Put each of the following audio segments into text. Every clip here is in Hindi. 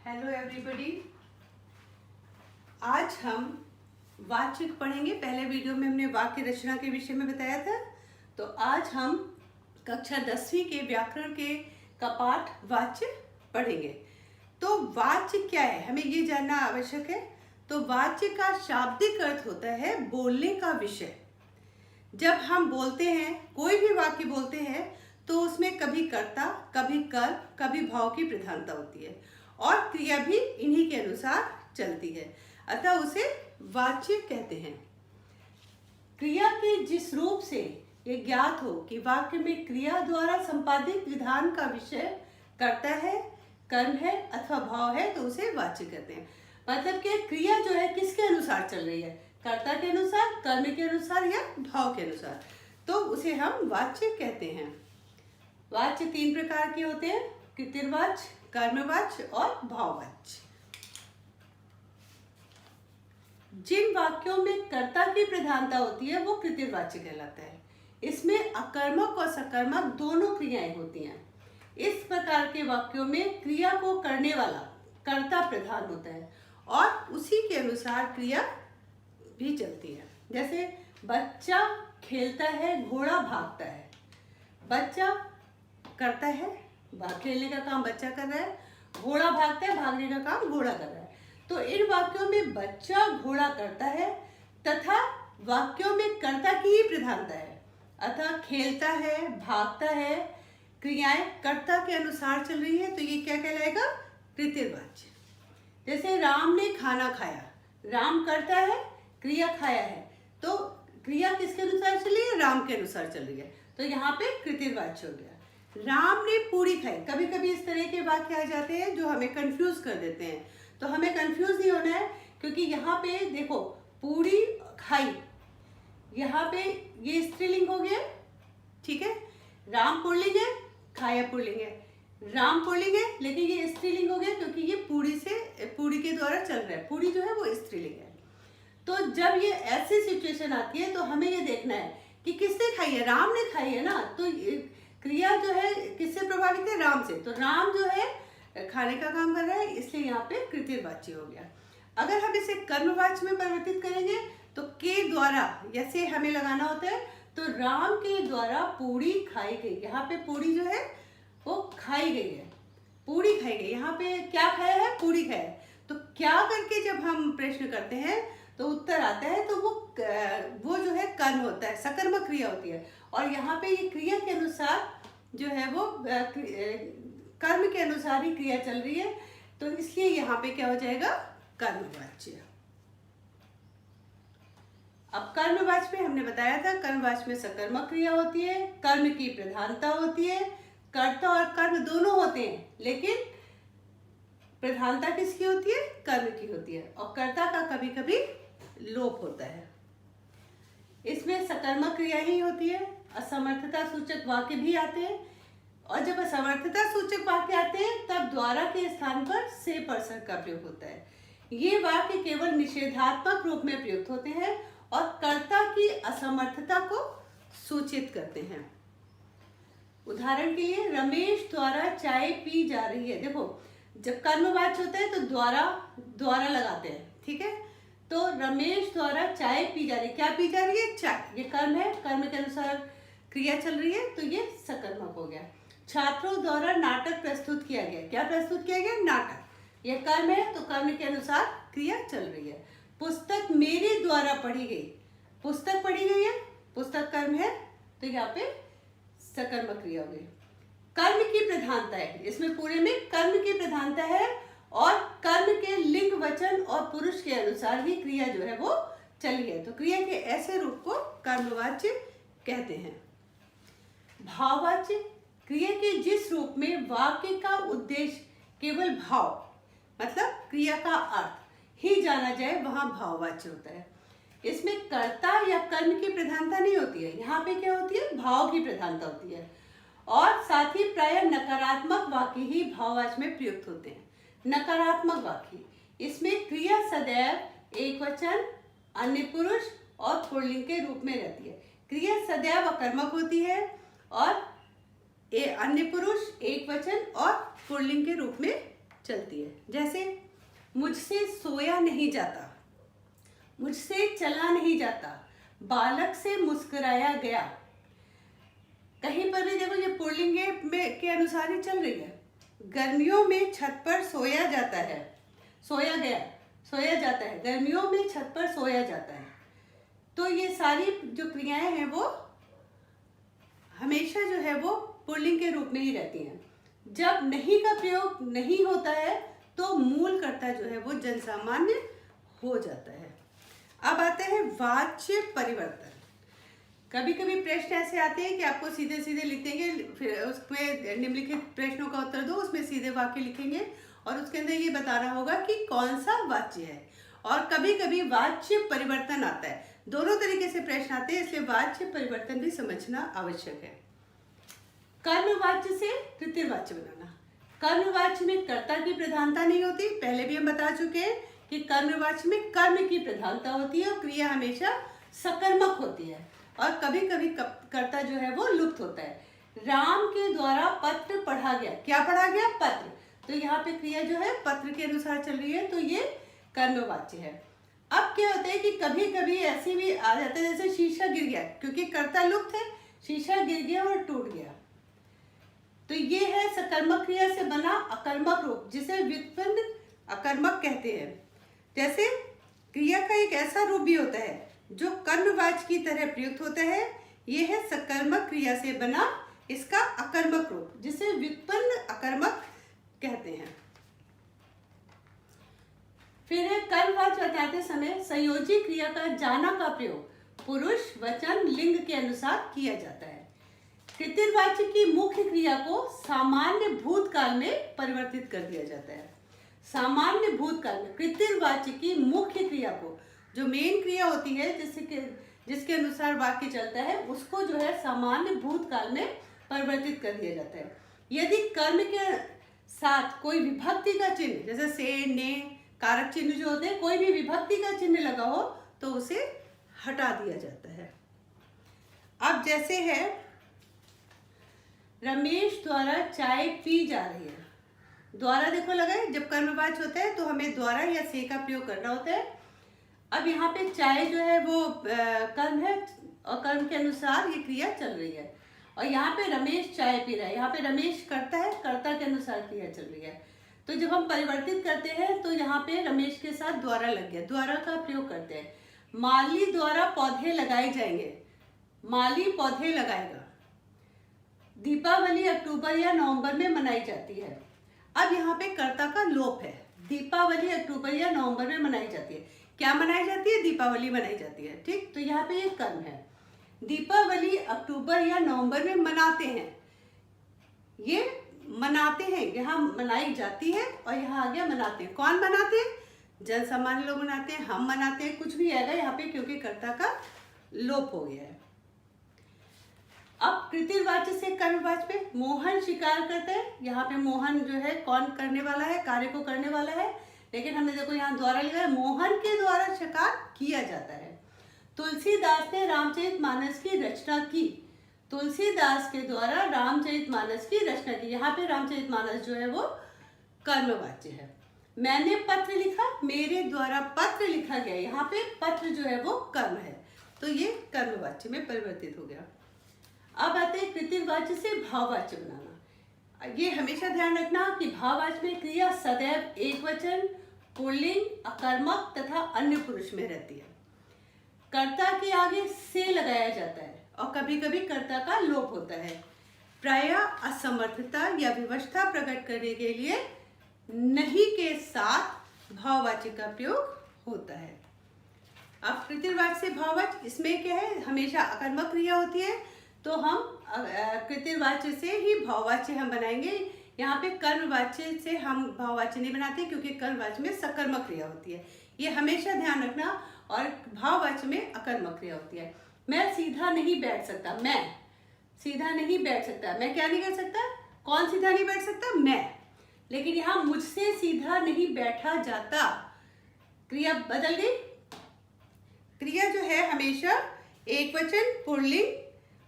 Hello everybody. आज हम वाच्य पढ़ेंगे। पहले वीडियो में हमने वाक्य रचना के विषय में बताया था, तो आज हम कक्षा 10वीं के व्याकरण के का पाठ वाच्य पढ़ेंगे। तो वाच्य क्या है, हमें ये जानना आवश्यक है। तो वाच्य का शाब्दिक अर्थ होता है बोलने का विषय। जब हम बोलते हैं, कोई भी वाक्य बोलते हैं, तो उसमें कभी कर्ता, कभी कर्म, कभी भाव की प्रधानता होती है और क्रिया भी इन्हीं के अनुसार चलती है, अतः उसे वाच्य कहते हैं। क्रिया के जिस रूप से ये ज्ञात हो कि वाक्य में क्रिया द्वारा संपादित विधान का विषय कर्ता है, कर्म है अथवा भाव है, तो उसे वाच्य कहते हैं। मतलब कि क्रिया जो है किसके अनुसार चल रही है, कर्ता के अनुसार, कर्म के अनुसार या भाव के अनुसार, तो उसे हम वाच्य कहते हैं। वाच्य 3 प्रकार के होते हैं, कृतिवाच्य, कर्मवाच्य और भाववाच्य। जिन वाक्यों में कर्ता की प्रधानता होती है वो कृतिवाच्य कहलाता है। इसमें अकर्मक और सकर्मक दोनों क्रियाएं होती हैं। इस प्रकार के वाक्यों में क्रिया को करने वाला कर्ता प्रधान होता है और उसी के अनुसार क्रिया भी चलती है। जैसे बच्चा खेलता है, घोड़ा भागता है। बच्चा करता है, खेलने का काम बच्चा कर रहा है, घोड़ा भागता है, भागने का काम घोड़ा कर रहा है। तो इन वाक्यों में बच्चा घोड़ा करता है तथा वाक्यों में कर्ता की ही प्रधानता है, अतः खेलता है, भागता है, क्रियाएं कर्ता के अनुसार चल रही है, तो ये क्या कहलाएगा, कृतिवाच्य। जैसे राम ने खाना खाया, राम करता है, क्रिया खाया है, तो क्रिया किसके अनुसार चल रही है, राम के अनुसार चल रही है, तो यहाँ पे कृतिवाच्य हो गया। राम ने पूरी खाई। कभी कभी इस तरह के वाक्य आ जाते हैं जो हमें कंफ्यूज कर देते हैं, तो हमें कंफ्यूज नहीं होना है, क्योंकि यहाँ पे देखो पूरी खाई, यहाँ पे ये स्त्रीलिंग हो गया, ठीक है। राम पुल्लिंग है, खाया पुल्लिंग है। राम पुल्लिंग है, लेकिन ये स्त्रीलिंग हो गया क्योंकि ये पूरी के द्वारा चल रहा है, पूरी जो है वो स्त्रीलिंग है। तो जब ये ऐसी सिचुएशन आती है तो हमें ये देखना है कि किसने खाई है, राम ने खाई है ना, तो क्रिया जो है किससे प्रभावित है, राम से, तो राम जो है खाने का काम कर रहा है, इसलिए यहाँ पे कृतिवाच्य हो गया। अगर हम इसे कर्मवाच्य में परिवर्तित करेंगे तो के द्वारा जैसे हमें लगाना होता है, तो राम के द्वारा पूरी खाई गई। यहाँ पे पूरी जो है वो खाई गई है, पूरी खाई गई। यहाँ पे क्या खाया है, पूरी खाया है। तो क्या करके जब हम प्रश्न करते हैं तो उत्तर आता है, तो वो जो है कर्म होता है, सकर्मक क्रिया होती है। और यहाँ पे ये क्रिया के अनुसार जो है वो कर्म के अनुसार ही क्रिया चल रही है, तो इसलिए यहाँ पे क्या हो जाएगा, कर्मवाच्य। अब कर्मवाच्य में हमने बताया था, कर्मवाच्य में सकर्मक क्रिया होती है, कर्म की प्रधानता होती है, कर्ता और कर्म दोनों होते हैं, लेकिन प्रधानता किसकी होती है, कर्म की होती है, और कर्ता का कभी कभी लोप होता है। इसमें सकर्मक क्रिया ही होती है। असमर्थता सूचक वाक्य भी आते हैं, और जब असमर्थता सूचक वाक्य आते हैं तब द्वारा के स्थान पर से परसर का प्रयोग होता है। ये वाक्य केवल निषेधात्मक रूप में प्रयुक्त होते हैं और कर्ता की असमर्थता को सूचित करते हैं। उदाहरण के लिए, रमेश द्वारा चाय पी जा रही है। देखो जब कर्मवाच्य होता है तो द्वारा लगाते हैं, ठीक है। तो रमेश द्वारा चाय पी जा रही है, क्या पी जा रही है, चाय, ये कर्म है, कर्म के अनुसार क्रिया चल रही है, तो ये सकर्मक हो गया। छात्रों द्वारा नाटक प्रस्तुत किया गया, क्या प्रस्तुत किया गया, नाटक, ये कर्म है, तो कर्म के अनुसार क्रिया चल रही है। पुस्तक मेरे द्वारा पढ़ी गई, पुस्तक पढ़ी गई है, पुस्तक कर्म है, तो यहाँ पे सकर्मक क्रिया हो गई। कर्म की प्रधानता है, इसमें पूरे में कर्म की प्रधानता है और कर्म के लिंग, वचन और पुरुष के अनुसार ही क्रिया जो है वो चली है, तो क्रिया के ऐसे रूप को कर्मवाच्य कहते हैं। भाववाच्य, क्रिया के जिस रूप में वाक्य का उद्देश्य केवल भाव, मतलब क्रिया का अर्थ ही जाना जाए, वहां भाववाच्य होता है। इसमें कर्ता या कर्म की प्रधानता नहीं होती है, यहाँ पे क्या होती है, भाव की प्रधानता होती है, और साथ ही प्रायः नकारात्मक वाक्य ही भाववाच्य में प्रयुक्त होते हैं। नकारात्मक वाक्य, इसमें क्रिया सदैव एक वचन, अन्य पुरुष और पुल्लिंग के रूप में रहती है। क्रिया सदैव अकर्मक होती है और अन्य पुरुष, एक वचन और पुल्लिंग के रूप में चलती है। जैसे मुझसे सोया नहीं जाता, मुझसे चला नहीं जाता, बालक से मुस्कुराया गया। कहीं पर भी देखो ये पुल्लिंग के अनुसार ही चल रही है। गर्मियों में छत पर सोया जाता है, सोया गया, सोया जाता है, गर्मियों में छत पर सोया जाता है। तो ये सारी जो क्रियाएं हैं वो हमेशा जो है वो पुल्लिंग के रूप में ही रहती हैं। जब नहीं का प्रयोग नहीं होता है तो मूल कर्ता जो है वो जनसामान्य हो जाता है। अब आते हैं वाच्य परिवर्तन। कभी कभी प्रश्न ऐसे आते हैं कि आपको सीधे सीधे लिख देंगे, फिर उसमें निम्नलिखित प्रश्नों का उत्तर दो, उसमें सीधे वाक्य लिखेंगे और उसके अंदर ये बताना होगा कि कौन सा वाच्य है। और कभी कभी वाच्य परिवर्तन आता है, दोनों तरीके से प्रश्न आते हैं, इसलिए वाच्य परिवर्तन भी समझना आवश्यक है। कर्मवाच्य से कृतिवाच्य बनाना। कर्मवाच्य में कर्ता की प्रधानता नहीं होती, पहले भी हम बता चुके हैं कि कर्मवाच्य में कर्म की प्रधानता होती है और क्रिया हमेशा सकर्मक होती है और कभी कभी कर्ता जो है वो लुप्त होता है। राम के द्वारा पत्र पढ़ा गया, क्या पढ़ा गया? पत्र। तो यहाँ पे क्रिया जो है पत्र के अनुसार चल रही है, तो ये कर्मवाच्य है। अब क्या होता है कि कभी कभी ऐसे भी आ जाता है जैसे शीशा गिर गया, क्योंकि कर्ता लुप्त है, शीशा गिर गया और टूट गया। तो ये है सकर्मक क्रिया से बना अकर्मक रूप, जिसे व्युत्पन्न अकर्मक कहते हैं। जैसे क्रिया का एक ऐसा रूप भी होता है जो कर्मवाच्य की तरह प्रयुक्त होता है, यह है सकर्मक क्रिया से बना इसका अकर्मक रूप, जिसे व्युत्पन्न अकर्मक कहते हैं। फिर है कर्मवाच्य बताते समय संयोजी क्रिया का जाना का प्रयोग पुरुष वचन लिंग के अनुसार किया जाता है। कृतिवाच्य की मुख्य क्रिया को सामान्य भूतकाल में परिवर्तित कर दिया जाता है। सामान्य भूतकाल में कृतिवाच्य की मुख्य क्रिया को, जो मेन क्रिया होती है जिसके अनुसार वाक्य चलता है, उसको जो है सामान्य भूतकाल में परिवर्तित कर दिया जाता है। यदि कर्म के साथ कोई विभक्ति का चिन्ह, जैसे से, ने, कारक चिन्ह जो होते हैं, कोई भी विभक्ति का चिन्ह लगा हो तो उसे हटा दिया जाता है। अब जैसे है रमेश द्वारा चाय पी जा रही है, द्वारा देखो लगा है, जब कर्मवाच्य होता है तो हमें द्वारा या से का प्रयोग करना होता है। अब यहाँ पे चाय जो है वो कर्म है और कर्म के अनुसार ये क्रिया चल रही है। और यहाँ पे रमेश चाय पी रहा है, यहाँ पे रमेश कर्ता है, कर्ता के अनुसार क्रिया चल रही है। तो जब हम परिवर्तित करते हैं तो यहाँ पे रमेश के साथ द्वारा लग गया, द्वारा का प्रयोग करते हैं। माली द्वारा पौधे लगाए जाएंगे, माली पौधे लगाएगा। दीपावली अक्टूबर या नवंबर में मनाई जाती है। अब यहाँ पे कर्ता का लोप है, दीपावली अक्टूबर या नवंबर में मनाई जाती है। क्या मनाई जाती है? दीपावली मनाई जाती है, ठीक। तो यहाँ पे ये कर्म है, दीपावली अक्टूबर या नवंबर में मनाते हैं, ये मनाते हैं, यहाँ मनाई जाती है और यहाँ आ गया मनाते हैं। कौन मनाते हैं? जन सामान्य लोग मनाते हैं, हम मनाते हैं, कुछ भी आएगा यहाँ पे क्योंकि कर्ता का लोप हो गया है। अब कृतिवाच्य से कर्मवाच्य पे मोहन शिकार करते हैं। यहाँ पे मोहन जो है कौन करने वाला है? कार्य को करने वाला है, लेकिन हमने देखो यहाँ द्वारा लिखा है, मोहन के द्वारा शिकार किया जाता है। तुलसीदास ने रामचरितमानस की रचना की, तुलसीदास के द्वारा रामचरितमानस की रचना की। यहाँ पे रामचरितमानस जो है वो कर्मवाच्य है। मैंने पत्र लिखा, मेरे द्वारा पत्र लिखा गया, यहाँ पे पत्र जो है वो कर्म है, तो ये कर्मवाच्य में परिवर्तित हो गया। अब आते हैं कृतिवाच्य से भाववाच्य बनाना। ये हमेशा ध्यान रखना कि भाववाच्य में क्रिया सदैव एकवचन, पुल्लिंग, अकर्मक तथा अन्य पुरुष में रहती है। कर्ता के आगे से लगाया जाता है और कभी कभी कर्ता का लोप होता है। प्रायः असमर्थता या विवशता प्रकट करने के लिए नहीं के साथ भाववाच्य का प्रयोग होता है। अब कृतिवाच्य से भाववाच्य, इसमें क्या है? हमेशा अकर्मक क्रिया होती है, तो हम कृतिवाच्य से ही भाववाच्य हम बनाएंगे। यहाँ पे कर्मवाच्य से हम भाववाच्य नहीं बनाते क्योंकि कर्मवाच्य में सकर्मक क्रिया होती है, ये हमेशा ध्यान रखना। और भाववाच्य में अकर्मक क्रिया होती है। मैं सीधा नहीं बैठ सकता, मैं सीधा नहीं बैठ सकता, मैं क्या नहीं कर सकता? कौन सीधा नहीं बैठ सकता? मैं। लेकिन यहाँ मुझसे सीधा नहीं बैठा जाता, क्रिया बदल गई। क्रिया जो है हमेशा एकवचन पुल्लिंग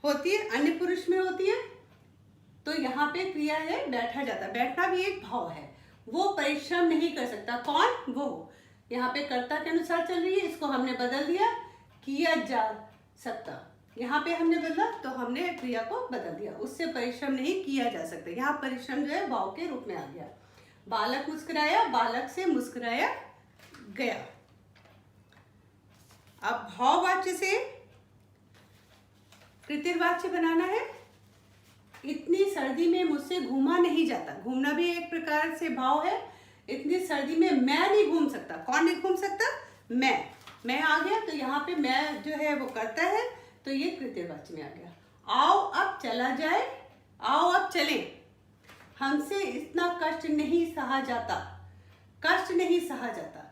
होती है, अन्य पुरुष में होती है। तो यहाँ पे क्रिया है बैठा जाता, बैठना भी एक भाव है। वो परिश्रम नहीं कर सकता। कौन? वो। यहाँ पे कर्ता के अनुसार चल रही है, इसको हमने बदल दिया, किया जा सकता। यहाँ पे हमने बदला तो हमने क्रिया को बदल दिया, उससे परिश्रम नहीं किया जा सकता। यहाँ परिश्रम जो है भाव के रूप में आ गया। बालक मुस्कुराया, बालक से मुस्कुराया गया। अब भाववाच्य से कृतिवाच्य बनाना है। इतनी सर्दी में मुझसे घूमा नहीं जाता। घूमना भी एक प्रकार से भाव है। इतनी सर्दी में मैं नहीं घूम सकता। कौन नहीं घूम सकता? मैं आ गया, तो यहाँ पे मैं जो है वो करता है, तो ये कृतिवाच्य में आ गया। आओ अब चला जाए, आओ अब चले। हमसे इतना कष्ट नहीं सहा जाता। कष्ट नहीं सहा जाता,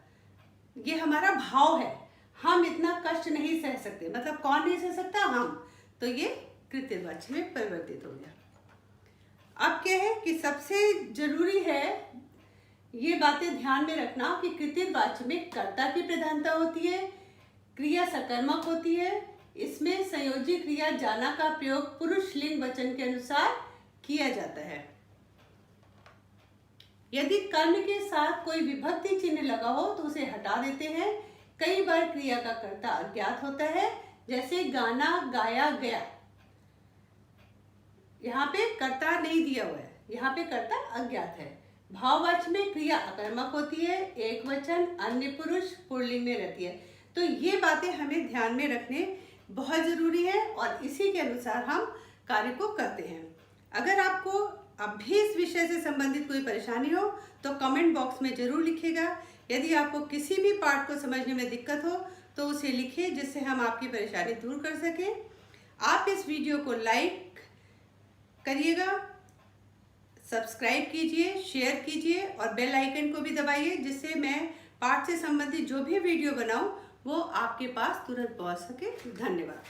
ये हमारा भाव है। हम इतना कष्ट नहीं सह सकते, मतलब कौन नहीं सह सकता? हम। तो ये कृतिवाच्य में परिवर्तित हो गया। अब क्या है कि सबसे जरूरी है ये बातें ध्यान में रखना कि कृतिवाच्य में कर्ता की प्रधानता होती है, क्रिया सकर्मक होती है, इसमें संयोजी क्रिया जाना का प्रयोग पुरुष लिंग वचन के अनुसार किया जाता है। यदि कर्म के साथ कोई विभक्ति चिन्ह लगा हो तो उसे हटा देते हैं। कई बार क्रिया का कर्ता अज्ञात होता है, जैसे गाना गाया गया। यहाँ पे कर्ता नहीं दिया हुआ है, यहाँ पे कर्ता अज्ञात है। भाववाच्य में क्रिया अकर्मक होती है, एक वचन, अन्य पुरुष, पुल्लिंग में रहती है। तो ये बातें हमें ध्यान में रखने बहुत जरूरी है और इसी के अनुसार हम कार्य को करते हैं। अगर आपको अब भी इस विषय से संबंधित कोई परेशानी हो तो कमेंट बॉक्स में जरूर लिखिएगा। यदि आपको किसी भी पार्ट को समझने में दिक्कत हो तो उसे लिखिए, जिससे हम आपकी परेशानी दूर कर सकें। आप इस वीडियो को लाइक करिएगा, सब्सक्राइब कीजिए, शेयर कीजिए और बेल आइकन को भी दबाइए, जिससे मैं पाठ से संबंधित जो भी वीडियो बनाऊं वो आपके पास तुरंत पहुंच सके। धन्यवाद।